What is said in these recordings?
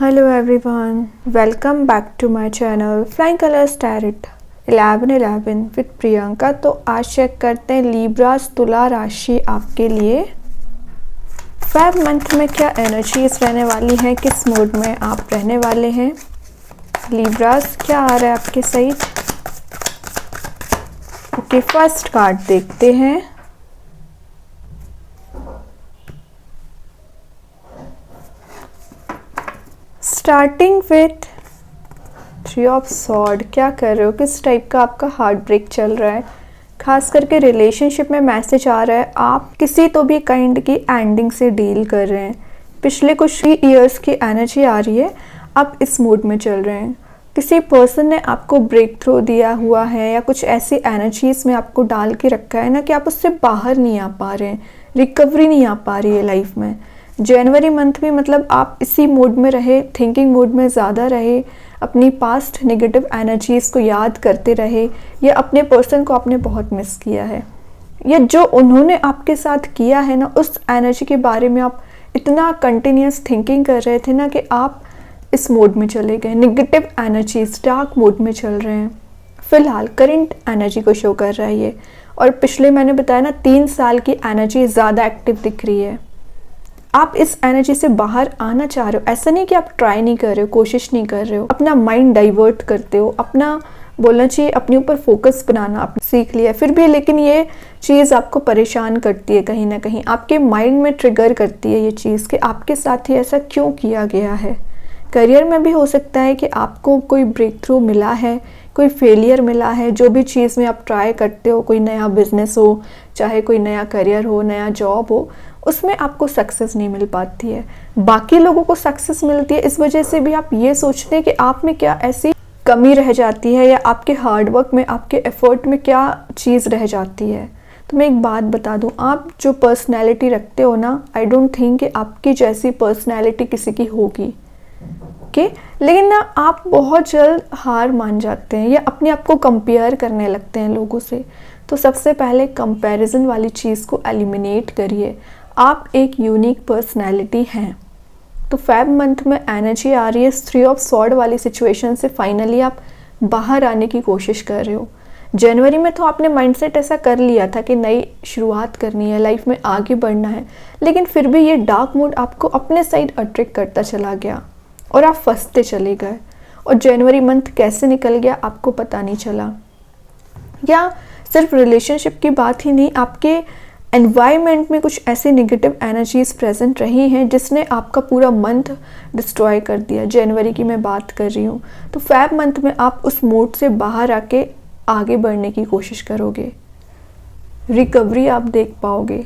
Hello everyone, welcome back to my channel Flying Colors Tarot 1111 with Priyanka. तो आज check करते हैं लिब्रास तुला राशि आपके लिए फेब मंथ में क्या एनर्जीज रहने वाली हैं, किस मूड में आप रहने वाले हैं। लिब्रास क्या आ रहा है आपके साइड। ओके, फर्स्ट कार्ड देखते हैं। Starting with 3 of sword. क्या कर रहे हो, किस टाइप का आपका हार्ट ब्रेक चल रहा है। खास करके रिलेशनशिप में मैसेज आ रहा है आप किसी तो भी काइंड की एंडिंग से डील कर रहे हैं। पिछले कुछ ईयर्स की एनर्जी आ रही है, आप इस मूड में चल रहे हैं। किसी पर्सन ने आपको ब्रेक थ्रू दिया हुआ है या कुछ ऐसी एनर्जीज में आपको डाल के रखा है ना कि आप उससे बाहर नहीं आ पा रहे हैं, रिकवरी नहीं आ पा रही है लाइफ में। जनवरी मंथ में मतलब आप इसी मूड में रहे, थिंकिंग मूड में ज़्यादा रहे, अपनी पास्ट नेगेटिव एनर्जीज़ को याद करते रहे, या अपने पर्सन को आपने बहुत मिस किया है, या जो उन्होंने आपके साथ किया है ना उस एनर्जी के बारे में आप इतना कंटिन्यूस थिंकिंग कर रहे थे ना कि आप इस मोड में चले गए। नेगेटिव एनर्जीज डार्क मोड में चल रहे हैं। फिलहाल करंट एनर्जी को शो कर रहा है ये, और पिछले मैंने बताया ना 3 साल की एनर्जी ज़्यादा एक्टिव दिख रही है। आप इस एनर्जी से बाहर आना चाह रहे हो। ऐसा नहीं कि आप ट्राई नहीं कर रहे हो, कोशिश नहीं कर रहे हो, अपना माइंड डाइवर्ट करते हो, अपना बोलना चाहिए अपने ऊपर फोकस बनाना आपने सीख लिया फिर भी, लेकिन ये चीज़ आपको परेशान करती है, कहीं ना कहीं आपके माइंड में ट्रिगर करती है ये चीज़ कि आपके साथ ही ऐसा क्यों किया गया है। करियर में भी हो सकता है कि आपको कोई ब्रेक थ्रू मिला है, कोई फेलियर मिला है, जो भी चीज़ में आप ट्राई करते हो, कोई नया बिजनेस हो, चाहे कोई नया करियर हो, नया जॉब हो, उसमें आपको सक्सेस नहीं मिल पाती है। बाकी लोगों को सक्सेस मिलती है, इस वजह से भी आप ये सोचते हैं कि आप में क्या ऐसी कमी रह जाती है, या आपके हार्डवर्क में, आपके एफर्ट में क्या चीज़ रह जाती है। तो मैं एक बात बता दूं, आप जो पर्सनैलिटी रखते हो ना, आई डोंट थिंक कि आपकी जैसी पर्सनैलिटी किसी की होगी। ओके, लेकिन ना आप बहुत जल्द हार मान जाते हैं या अपने आप को कंपेयर करने लगते हैं लोगों से। तो सबसे पहले कंपैरिजन वाली चीज़ को एलिमिनेट करिए। आप एक यूनिक पर्सनैलिटी हैं। तो फेब मंथ में एनर्जी आ रही है 3 ऑफ सॉर्ड वाली सिचुएशन से फाइनली आप बाहर आने की कोशिश कर रहे हो। जनवरी में तो आपने माइंडसेट ऐसा कर लिया था कि नई शुरुआत करनी है, लाइफ में आगे बढ़ना है, लेकिन फिर भी ये डार्क मूड आपको अपने साइड अट्रैक्ट करता चला गया और आप फंसते चले गए, और जनवरी मंथ कैसे निकल गया आपको पता नहीं चला। या सिर्फ रिलेशनशिप की बात ही नहीं, आपके एनवायरनमेंट में कुछ ऐसी नेगेटिव एनर्जीज प्रेजेंट रही हैं जिसने आपका पूरा मंथ डिस्ट्रॉय कर दिया। जनवरी की मैं बात कर रही हूँ। तो फेब मंथ में आप उस मोड से बाहर आके आगे बढ़ने की कोशिश करोगे, रिकवरी आप देख पाओगे।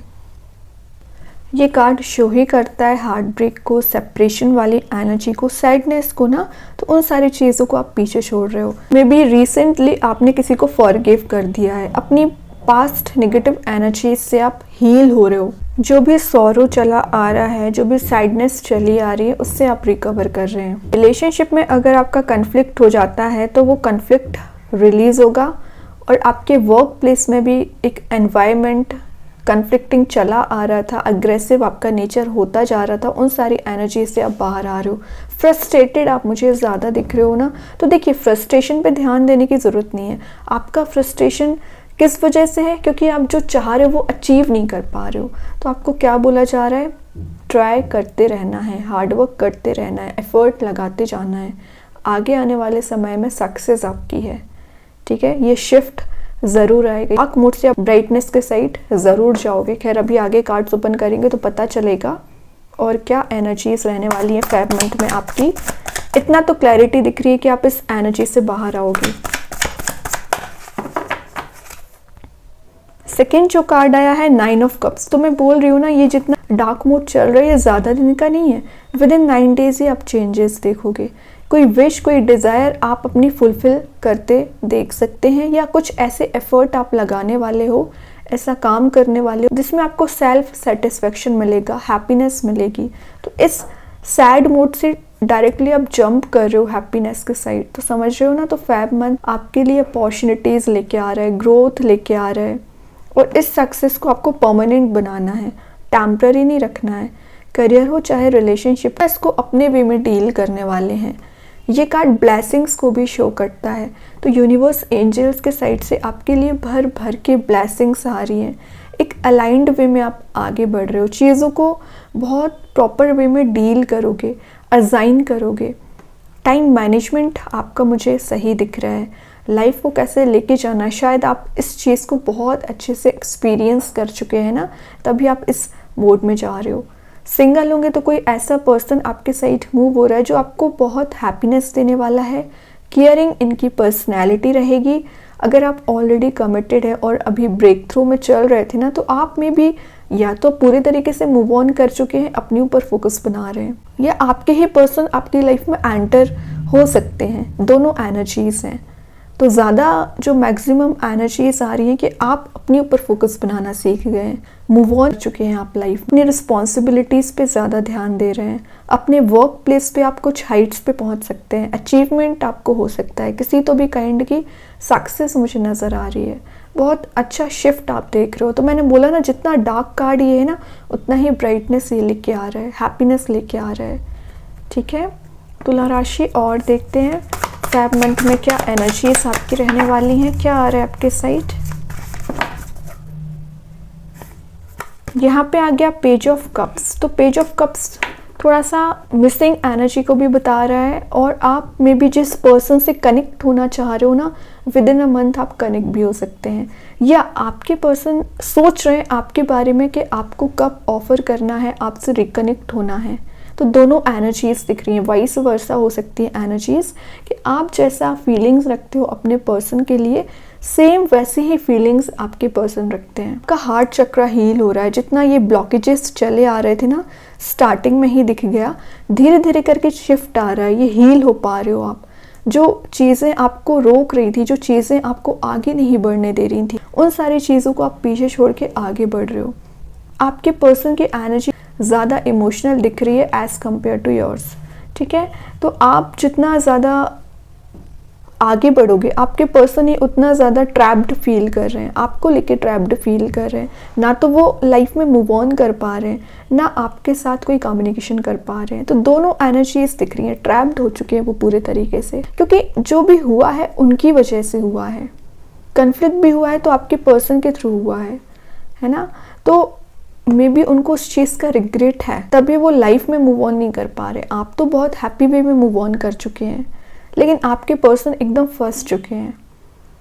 ये कार्ड शो ही करता है हार्ट ब्रेक को, सेपरेशन वाली एनर्जी को, सैडनेस को ना। तो उन सारी चीज़ों को आप पीछे छोड़ रहे हो। मे बी रिसेंटली आपने किसी को फॉरगिव कर दिया है, अपनी पास्ट नेगेटिव एनर्जीज से आप हील हो रहे हो। जो भी सॉरो चला आ रहा है, जो भी सैडनेस चली आ रही है, उससे आप रिकवर कर रहे हैं। रिलेशनशिप में अगर आपका कन्फ्लिक्ट हो जाता है तो वो कन्फ्लिक्ट रिलीज होगा, और आपके वर्क प्लेस में भी एक एनवायरनमेंट कन्फ्लिक्टिंग चला आ रहा था, अग्रेसिव आपका नेचर होता जा रहा था, उन सारी एनर्जी से आप बाहर आ रहे हो। फ्रस्ट्रेटेड आप मुझे ज़्यादा दिख रहे हो ना। तो देखिए, फ्रस्ट्रेशन पे ध्यान देने की ज़रूरत नहीं है। आपका फ्रस्ट्रेशन किस वजह से है? क्योंकि आप जो चाह रहे हो वो अचीव नहीं कर पा रहे हो। तो आपको क्या बोला जा रहा है? ट्राई करते रहना है, हार्डवर्क करते रहना है, एफर्ट लगाते जाना है। आगे आने वाले समय में सक्सेस आपकी है। ठीक है, ये शिफ्ट ज़रूर आएगा। डार्क मोड से आप ब्राइटनेस के साइड ज़रूर जाओगे। खैर, अभी आगे कार्ड्स ओपन करेंगे तो पता चलेगा और क्या एनर्जीज रहने वाली है फेब मंथ में आपकी। इतना तो क्लैरिटी दिख रही है कि आप इस एनर्जी से बाहर आओगे। सेकेंड जो कार्ड आया है 9 ऑफ कप्स। तो मैं बोल रही हूँ ना, ये जितना डार्क मोड चल रहा है ये ज़्यादा दिन का नहीं है। विद इन 9 डेज ही आप चेंजेस देखोगे। कोई विश, कोई डिज़ायर आप अपनी फुलफिल करते देख सकते हैं, या कुछ ऐसे एफर्ट आप लगाने वाले हो, ऐसा काम करने वाले हो जिसमें आपको सेल्फ सेटिस्फेक्शन मिलेगा, हैप्पीनेस मिलेगी। तो इस सैड मोड से डायरेक्टली आप जंप कर रहे हो हैप्पीनेस के साइड। तो समझ रहे हो ना। तो फेब मंथ आपके लिए अपॉर्चुनिटीज़ लेके आ रहा है, ग्रोथ लेके आ रहा है, और इस सक्सेस को आपको परमानेंट बनाना है, टेम्पररी नहीं रखना है। करियर हो चाहे रिलेशनशिप, इसको अपने वे में डील करने वाले हैं। ये कार्ड ब्लेसिंग्स को भी शो करता है, तो यूनिवर्स एंजल्स के साइड से आपके लिए भर भर के ब्लेसिंग्स आ रही हैं। एक अलाइंड वे में आप आगे बढ़ रहे हो, चीज़ों को बहुत प्रॉपर वे में डील करोगे, असाइन करोगे। टाइम मैनेजमेंट आपका मुझे सही दिख रहा है। लाइफ को कैसे लेके जाना है, शायद आप इस चीज़ को बहुत अच्छे से एक्सपीरियंस कर चुके हैं ना, तभी आप इस मोड में जा रहे हो। सिंगल होंगे तो कोई ऐसा पर्सन आपके साइड मूव हो रहा है जो आपको बहुत हैप्पीनेस देने वाला है। केयरिंग इनकी पर्सनैलिटी रहेगी। अगर आप ऑलरेडी कमिटेड है और अभी ब्रेक थ्रू में चल रहे थे ना, तो आप में भी या तो पूरे तरीके से मूव ऑन कर चुके हैं, अपने ऊपर फोकस बना रहे हैं, या आपके ही पर्सन आपकी लाइफ में एंटर हो सकते हैं। दोनों एनर्जीज हैं, तो ज़्यादा जो मैक्सिमम एनर्जीज आ रही हैं कि आप अपने ऊपर फोकस बनाना सीख गए हैं, मूव ऑन कर चुके हैं आप लाइफ, अपनी रिस्पॉन्सिबिलिटीज़ पे ज़्यादा ध्यान दे रहे हैं। अपने वर्क प्लेस पे आप कुछ हाइट्स पे पहुंच सकते हैं, अचीवमेंट आपको हो सकता है, किसी तो भी काइंड की सक्सेस मुझे नज़र आ रही है। बहुत अच्छा शिफ्ट आप देख रहे हो। तो मैंने बोला ना, जितना डार्क कार्ड ये है ना, उतना ही ब्राइटनेस ये लेके आ रहा है, हैप्पीनेस लेके आ रहा है। ठीक है, तुला राशि और देखते हैं फेब मंथ में क्या एनर्जीज आपकी रहने वाली हैं, क्या आ रहा है आपके साइड। यहाँ पे आ गया पेज ऑफ कप्स। तो पेज ऑफ कप्स थोड़ा सा मिसिंग एनर्जी को भी बता रहा है, और आप मे बी जिस पर्सन से कनेक्ट होना चाह रहे हो ना, विद इन अ मंथ आप कनेक्ट भी हो सकते हैं, या आपके पर्सन सोच रहे हैं आपके बारे में कि आपको कब ऑफर करना है, आपसे रिकनेक्ट होना है। तो दोनों एनर्जीज दिख रही हैं, वाइस वर्सा हो सकती है एनर्जीज, कि आप जैसा फीलिंग्स रखते हो अपने पर्सन के लिए, सेम वैसी ही फीलिंग्स आपके पर्सन रखते हैं। आपका हार्ट चक्र हील हो रहा है। जितना ये ब्लॉकेजेस चले आ रहे थे ना, स्टार्टिंग में ही दिख गया, धीरे धीरे करके शिफ्ट आ रहा है, ये हील हो पा रहे हो आप। जो चीज़ें आपको रोक रही थी, जो चीज़ें आपको आगे नहीं बढ़ने दे रही थी, उन सारी चीज़ों को आप पीछे छोड़ के आगे बढ़ रहे हो। आपके पर्सन की एनर्जी ज़्यादा इमोशनल दिख रही है एज़ कम्पेयर टू योर्स। ठीक है, तो आप जितना ज़्यादा आगे बढ़ोगे, आपके पर्सन ही उतना ज़्यादा ट्रैप्ड फील कर रहे हैं, आपको लेके ट्रैप्ड फील कर रहे हैं। ना तो वो लाइफ में मूव ऑन कर पा रहे हैं, ना आपके साथ कोई कम्युनिकेशन कर पा रहे हैं। तो दोनों एनर्जीज दिख रही हैं, ट्रैप्ड हो चुके हैं वो पूरे तरीके से, क्योंकि जो भी हुआ है उनकी वजह से हुआ है। कन्फ्लिक्ट भी हुआ है तो आपके पर्सन के थ्रू हुआ है ना। तो मे बी उनको उस चीज़ का रिग्रेट है, तभी वो लाइफ में मूव ऑन नहीं कर पा रहे। आप तो बहुत हैप्पी वे में मूव ऑन कर चुके हैं, लेकिन आपके पर्सन एकदम फंस चुके हैं।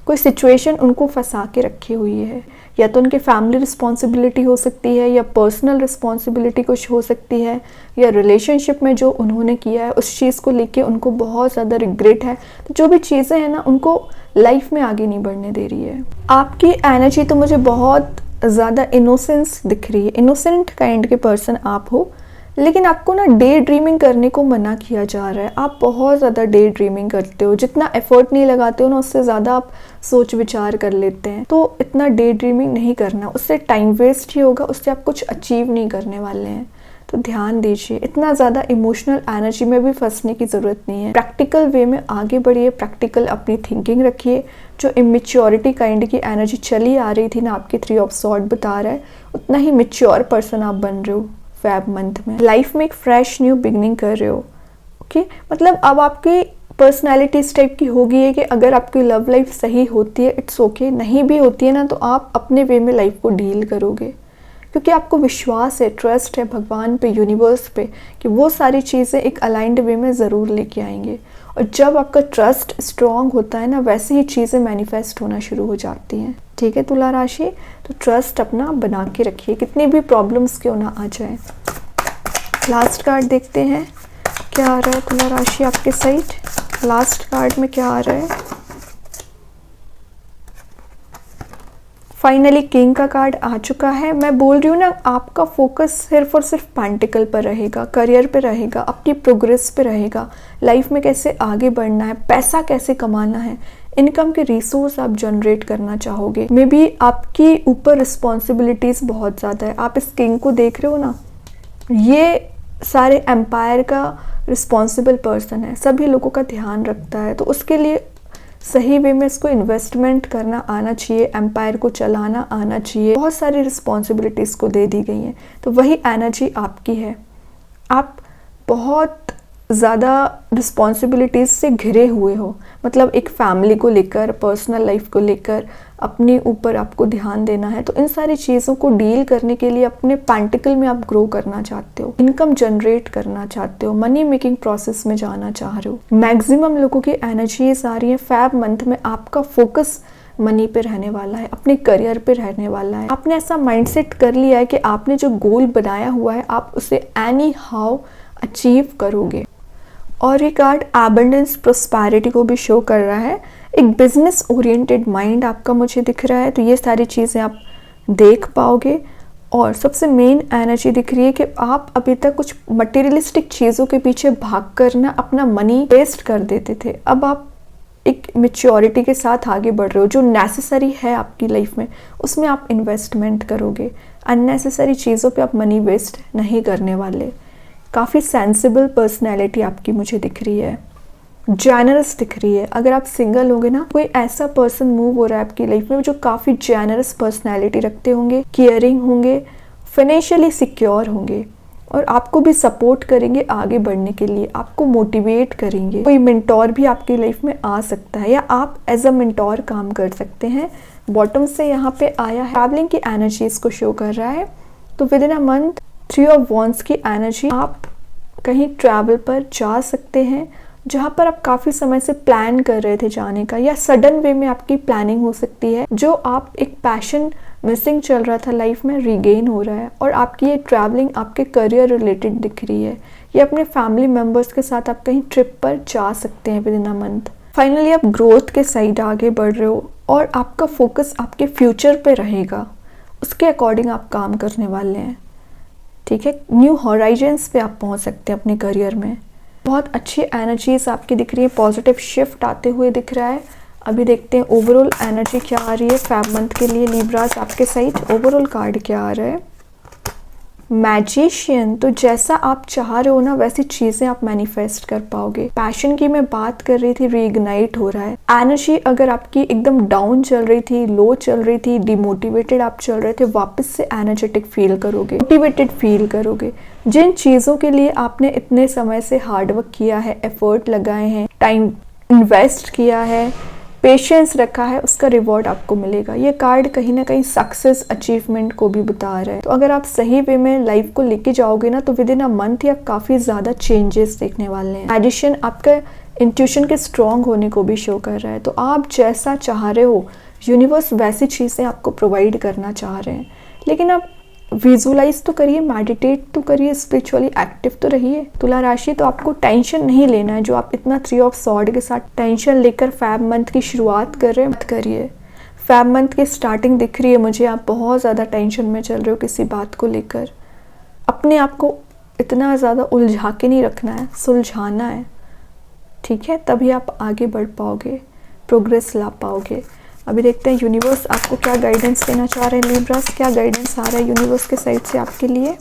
कोई सिचुएशन उनको फंसा के रखी हुई है, या तो उनकी फैमिली रिस्पॉन्सिबिलिटी हो सकती है, या पर्सनल रिस्पॉन्सिबिलिटी कुछ हो सकती है, या रिलेशनशिप में जो उन्होंने किया है उस चीज़ को लेके उनको बहुत ज़्यादा रिग्रेट है। तो जो भी चीज़ें हैं ना, उनको लाइफ में आगे नहीं बढ़ने दे रही है। आपकी एनर्जी तो मुझे बहुत ज़्यादा इनोसेंस दिख रही है, इनोसेंट काइंड के पर्सन आप हो, लेकिन आपको ना डे ड्रीमिंग करने को मना किया जा रहा है। आप बहुत ज़्यादा डे ड्रीमिंग करते हो, जितना एफर्ट नहीं लगाते हो ना, उससे ज़्यादा आप सोच विचार कर लेते हैं। तो इतना डे ड्रीमिंग नहीं करना, उससे टाइम वेस्ट ही होगा, उससे आप कुछ अचीव नहीं करने वाले हैं। तो ध्यान दीजिए, इतना ज़्यादा इमोशनल एनर्जी में भी फंसने की ज़रूरत नहीं है। प्रैक्टिकल वे में आगे बढ़िए, प्रैक्टिकल अपनी थिंकिंग रखिए। जो इमेच्योरिटी काइंड की एनर्जी चली आ रही थी ना, आपकी 3 ऑफ सॉर्ड बता रहा है, उतना ही मेच्योर पर्सन आप बन रहे हो फेब मंथ में। लाइफ में एक फ्रेश न्यू बिगनिंग कर रहे हो। ओके, मतलब अब आपकी पर्सनैलिटी इस टाइप की होगी है कि अगर आपकी लव लाइफ सही होती है इट्स ओके, नहीं भी होती है ना, तो आप अपने वे में लाइफ को डील करोगे, क्योंकि आपको विश्वास है, ट्रस्ट है भगवान पे, यूनिवर्स पे, कि वो सारी चीज़ें एक अलाइंड वे में ज़रूर लेके आएंगे। और जब आपका ट्रस्ट स्ट्रॉन्ग होता है ना, वैसे ही चीज़ें मैनिफेस्ट होना शुरू हो जाती हैं। ठीक है तुला राशि, तो ट्रस्ट अपना बना के रखिए, कितनी भी प्रॉब्लम्स क्यों ना आ जाए। लास्ट कार्ड देखते हैं क्या आ रहा है तुला राशि आपके साइड। लास्ट कार्ड में क्या आ रहा है। फाइनली किंग का कार्ड आ चुका है। मैं बोल रही हूँ ना, आपका फोकस सिर्फ और सिर्फ पेंटिकल पर रहेगा, करियर पे रहेगा, अपनी प्रोग्रेस पे रहेगा, लाइफ में कैसे आगे बढ़ना है, पैसा कैसे कमाना है, इनकम के रिसोर्स आप जनरेट करना चाहोगे। मे बी आपकी ऊपर रिस्पॉन्सिबिलिटीज़ बहुत ज़्यादा है। आप इस किंग को देख रहे हो ना, ये सारे एम्पायर का रिस्पॉन्सिबल पर्सन है, सभी लोगों का ध्यान रखता है। तो उसके लिए सही वे में इसको इन्वेस्टमेंट करना आना चाहिए, एम्पायर को चलाना आना चाहिए। बहुत सारी रिस्पॉन्सिबिलिटीज़ को दे दी गई हैं, तो वही एनर्जी आपकी है। आप बहुत ज़्यादा रिस्पॉन्सिबिलिटीज़ से घिरे हुए हो, मतलब एक फैमिली को लेकर, पर्सनल लाइफ को लेकर अपने ऊपर आपको ध्यान देना है। तो इन सारी चीज़ों को डील करने के लिए अपने पेंटिकल में आप ग्रो करना चाहते हो, इनकम जनरेट करना चाहते हो, मनी मेकिंग प्रोसेस में जाना चाह रहे हो। मैक्सिमम लोगों की एनर्जीज आ रही है फेब मंथ में, आपका फोकस मनी पे रहने वाला है, अपने करियर पे रहने वाला है। आपने ऐसा माइंडसेट कर लिया है कि आपने जो गोल बनाया हुआ है आप उसे एनी हाउ अचीव करोगे। और ये कार्ड एबंडेंस प्रोस्पैरिटी को भी शो कर रहा है। एक बिजनेस ओरिएंटेड माइंड आपका मुझे दिख रहा है, तो ये सारी चीज़ें आप देख पाओगे। और सबसे मेन एनर्जी दिख रही है कि आप अभी तक कुछ मटेरियलिस्टिक चीज़ों के पीछे भाग कर ना अपना मनी वेस्ट कर देते थे। अब आप एक मैच्योरिटी के साथ आगे बढ़ रहे हो, जो नेसेसरी है आपकी लाइफ में उसमें आप इन्वेस्टमेंट करोगे। अननेसेसरी चीज़ों पे आप मनी वेस्ट नहीं करने वाले। काफ़ी सेंसिबल पर्सनैलिटी आपकी मुझे दिख रही है, जेनरस दिख रही है। अगर आप सिंगल होंगे ना, कोई ऐसा पर्सन मूव हो रहा है आपकी लाइफ में जो काफ़ी जेनरस पर्सनैलिटी रखते होंगे, केयरिंग होंगे, फाइनेंशियली सिक्योर होंगे और आपको भी सपोर्ट करेंगे आगे बढ़ने के लिए, आपको मोटिवेट करेंगे। कोई मेंटोर भी आपकी लाइफ में आ सकता है या आप एज अ मेंटोर काम कर सकते हैं। बॉटम से यहाँ पे आया है, ट्रैवलिंग की एनर्जीज को शो कर रहा है। तो with in a month 3 of wands की एनर्जी, आप कहीं ट्रैवल पर जा सकते हैं जहाँ पर आप काफ़ी समय से प्लान कर रहे थे जाने का, या सडन वे में आपकी प्लानिंग हो सकती है। जो आप एक पैशन मिसिंग चल रहा था लाइफ में, रीगेन हो रहा है। और आपकी ये ट्रैवलिंग आपके करियर रिलेटेड दिख रही है, ये अपने फैमिली मेम्बर्स के साथ आप कहीं ट्रिप पर जा सकते हैं with in a month. Finally आप ग्रोथ के साइड आगे बढ़ रहे हो और आपका फोकस आपके फ्यूचर पे रहेगा, उसके अकॉर्डिंग आप काम करने वाले हैं। ठीक है, न्यू हॉराइजन्स पे आप पहुंच सकते हैं अपने करियर में। बहुत अच्छी एनर्जीज आपकी दिख रही है, पॉजिटिव शिफ्ट आते हुए दिख रहा है। अभी देखते हैं ओवरऑल एनर्जी क्या आ रही है फेब मंथ के लिए लिब्रास आपके साइड। ओवरऑल कार्ड क्या आ रहा है, मैजिशियन। तो जैसा आप चाह रहे हो ना वैसी चीजें आप मैनिफेस्ट कर पाओगे। पैशन की मैं बात कर रही थी, रीइग्नाइट हो रहा है। एनर्जी अगर आपकी एकदम डाउन चल रही थी, लो चल रही थी, डिमोटिवेटेड आप चल रहे थे, वापस से एनर्जेटिक फील करोगे, मोटिवेटेड फील करोगे। जिन चीजों के लिए आपने इतने समय से हार्डवर्क किया है, एफर्ट लगाए हैं, टाइम इन्वेस्ट किया है, पेशेंस रखा है, उसका रिवॉर्ड आपको मिलेगा। ये कार्ड कहीं ना कहीं सक्सेस अचीवमेंट को भी बता रहा है। तो अगर आप सही वे में लाइफ को लेके जाओगे ना, तो विद इन अ मंथ या काफ़ी ज़्यादा चेंजेस देखने वाले हैं। एडिशन आपका इंट्यूशन के स्ट्रॉन्ग होने को भी शो कर रहा है। तो आप जैसा चाह रहे हो, यूनिवर्स वैसी चीज़ें आपको प्रोवाइड करना चाह रहे हैं। लेकिन आप विजुलाइज तो करिए, मेडिटेट तो करिए, स्पिरिचुअली एक्टिव तो रहिए। तुला राशि, तो आपको टेंशन नहीं लेना है। जो आप इतना 3 ऑफ सॉर्ड के साथ टेंशन लेकर फेब मंथ की शुरुआत कर रहे हैं, मत करिए। फेब मंथ की स्टार्टिंग दिख रही है मुझे, आप बहुत ज़्यादा टेंशन में चल रहे हो किसी बात को लेकर। अपने आप को इतना ज़्यादा उलझा के नहीं रखना है, सुलझाना है। ठीक है, तभी आप आगे बढ़ पाओगे, प्रोग्रेस ला पाओगे। अभी देखते हैं यूनिवर्स आपको क्या गाइडेंस देना चाह रहे हैं लिब्रास, क्या गाइडेंस आ रहा है यूनिवर्स के साइड से आपके लिए।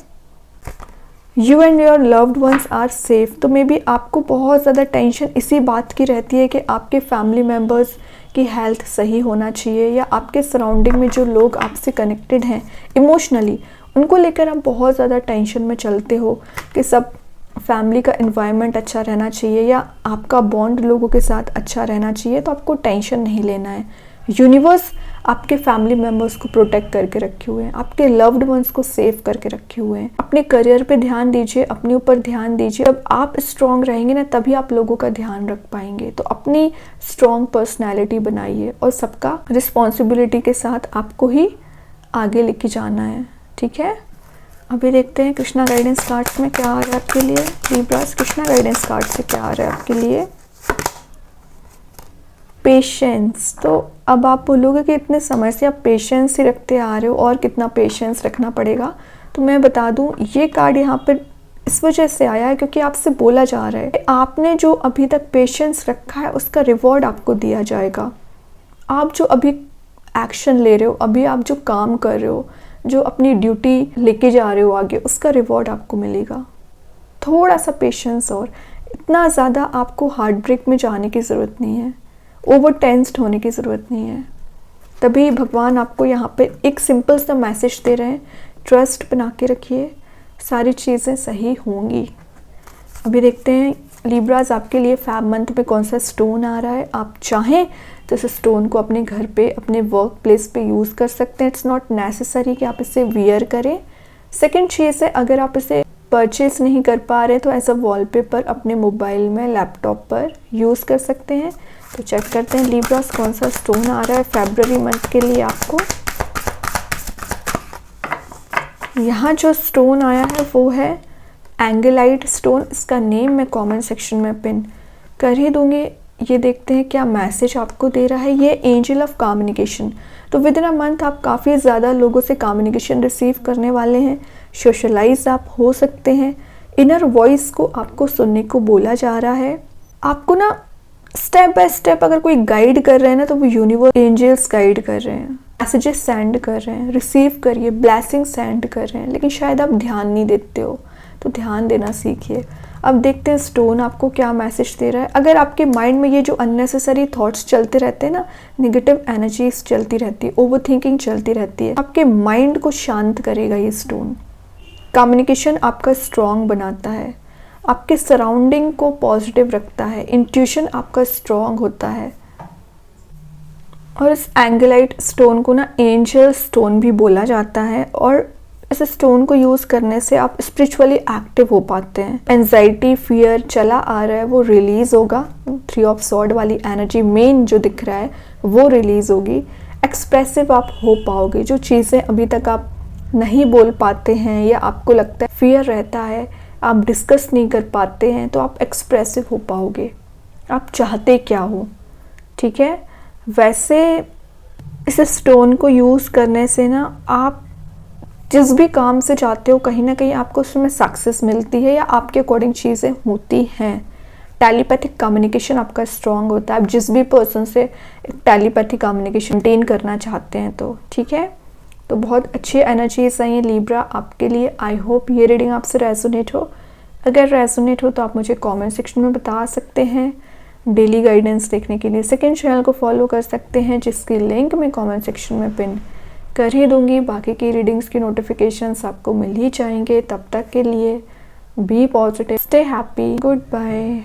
You and your loved ones are safe. तो मे बी आपको बहुत ज़्यादा टेंशन इसी बात की रहती है कि आपके फैमिली मेम्बर्स की हेल्थ सही होना चाहिए, या आपके सराउंडिंग में जो लोग आपसे कनेक्टेड हैं इमोशनली, उनको लेकर आप बहुत ज़्यादा टेंशन में चलते हो कि सब फैमिली का एनवायरनमेंट अच्छा रहना चाहिए या आपका बॉन्ड लोगों के साथ अच्छा रहना चाहिए। तो आपको टेंशन नहीं लेना है। यूनिवर्स आपके फैमिली मेम्बर्स को प्रोटेक्ट करके रखे हुए हैं, आपके लव्ड वंस को सेव करके रखे हुए हैं। अपने करियर पे ध्यान दीजिए, अपने ऊपर ध्यान दीजिए। जब आप स्ट्रॉन्ग रहेंगे ना, तभी आप लोगों का ध्यान रख पाएंगे। तो अपनी स्ट्रॉन्ग पर्सनैलिटी बनाइए और सबका रिस्पॉन्सिबिलिटी के साथ आपको ही आगे लेके जाना है। ठीक है, अभी देखते हैं कृष्णा गाइडेंस कार्ड्स में क्या आ रहा है आपके लिए लिब्रास। कृष्णा गाइडेंस कार्ड से क्या आ रहा है आपके लिए, पेशेंस। तो अब आप बोलोगे कि इतने समय से आप पेशेंस ही रखते आ रहे हो और कितना पेशेंस रखना पड़ेगा। तो मैं बता दूं, ये कार्ड यहाँ पर इस वजह से आया है क्योंकि आपसे बोला जा रहा है कि आपने जो अभी तक पेशेंस रखा है उसका रिवॉर्ड आपको दिया जाएगा। आप जो अभी एक्शन ले रहे हो, अभी आप जो काम कर रहे हो, जो अपनी ड्यूटी लेके जा रहे हो आगे, उसका रिवॉर्ड आपको मिलेगा। थोड़ा सा पेशेंस, और इतना ज़्यादा आपको हार्ट ब्रेक में जाने की ज़रूरत नहीं है, ओवर टेंस्ड होने की ज़रूरत नहीं है। तभी भगवान आपको यहाँ पे एक सिंपल सा मैसेज दे रहे हैं, ट्रस्ट बना के रखिए, सारी चीज़ें सही होंगी। अभी देखते हैं लिब्रास आपके लिए फैब मंथ में कौन सा स्टोन आ रहा है। आप चाहें तो इस स्टोन को अपने घर पे, अपने वर्क प्लेस पे यूज़ कर सकते हैं। इट्स नॉट नेसेसरी कि आप इसे वियर करें। सेकंड चीज़ है, अगर आप इसे परचेज नहीं कर पा रहे तो एज अ वॉलपेपर अपने मोबाइल में, लैपटॉप पर यूज़ कर सकते हैं। तो चेक करते हैं लिब्रास कौन सा स्टोन आ रहा है फरवरी मंथ के लिए आपको। यहाँ जो स्टोन आया है वो है एंगेलाइट स्टोन। इसका नेम मैं कमेंट सेक्शन में पिन कर ही दूंगी। ये देखते हैं क्या मैसेज आपको दे रहा है। ये एंजल ऑफ कम्युनिकेशन। तो विद इन अ मंथ आप काफ़ी ज़्यादा लोगों से कम्युनिकेशन रिसीव करने वाले हैं। सोशलाइज आप हो सकते हैं। इनर वॉइस को आपको सुनने को बोला जा रहा है। आपको ना स्टेप बाय स्टेप अगर कोई गाइड कर रहे हैं ना, तो वो यूनिवर्स एंजल्स गाइड कर रहे हैं, मैसेजेस सेंड कर रहे हैं। रिसीव करिए, ब्लेसिंग सेंड कर रहे हैं, लेकिन शायद आप ध्यान नहीं देते हो, तो ध्यान देना सीखिए। अब देखते हैं स्टोन आपको क्या मैसेज दे रहा है। अगर आपके माइंड में ये जो अननेसेसरी थॉट्स चलते रहते हैं ना, नेगेटिव एनर्जीज चलती रहती है, ओवर थिंकिंग चलती रहती है, आपके माइंड को शांत करेगा ये स्टोन। कम्युनिकेशन आपका स्ट्रॉन्ग बनाता है, आपके सराउंडिंग को पॉजिटिव रखता है, इंट्यूशन आपका स्ट्रॉन्ग होता है। और इस एंगेलाइट स्टोन को ना एंजल स्टोन भी बोला जाता है। और इस स्टोन को यूज़ करने से आप स्पिरिचुअली एक्टिव हो पाते हैं। एंजाइटी, फियर चला आ रहा है वो रिलीज़ होगा। 3 ऑफ सॉर्ड वाली एनर्जी मेन जो दिख रहा है वो रिलीज़ होगी। एक्सप्रेसिव आप हो पाओगे। जो चीज़ें अभी तक आप नहीं बोल पाते हैं या आपको लगता है फियर रहता है, आप डिस्कस नहीं कर पाते हैं, तो आप एक्सप्रेसिव हो पाओगे। आप चाहते क्या हो, ठीक है। वैसे इस स्टोन को यूज़ करने से ना आप जिस भी काम से चाहते हो कहीं ना कहीं आपको उसमें सक्सेस मिलती है या आपके अकॉर्डिंग चीज़ें होती हैं। टेलीपैथिक कम्युनिकेशन आपका स्ट्रॉन्ग होता है। आप जिस भी पर्सन से टेलीपैथिक कम्युनिकेशन मेंटेन करना चाहते हैं तो ठीक है। तो बहुत अच्छी एनर्जीज आई हैं लिब्रा आपके लिए। आई होप ये रीडिंग आपसे रेजोनेट हो। अगर रेजोनेट हो तो आप मुझे कमेंट सेक्शन में बता सकते हैं। डेली गाइडेंस देखने के लिए सेकंड चैनल को फॉलो कर सकते हैं, जिसकी लिंक मैं कमेंट सेक्शन में पिन कर ही दूंगी। बाकी की रीडिंग्स की नोटिफिकेशंस आपको मिल ही जाएंगे। तब तक के लिए be positive, stay happy, good bye.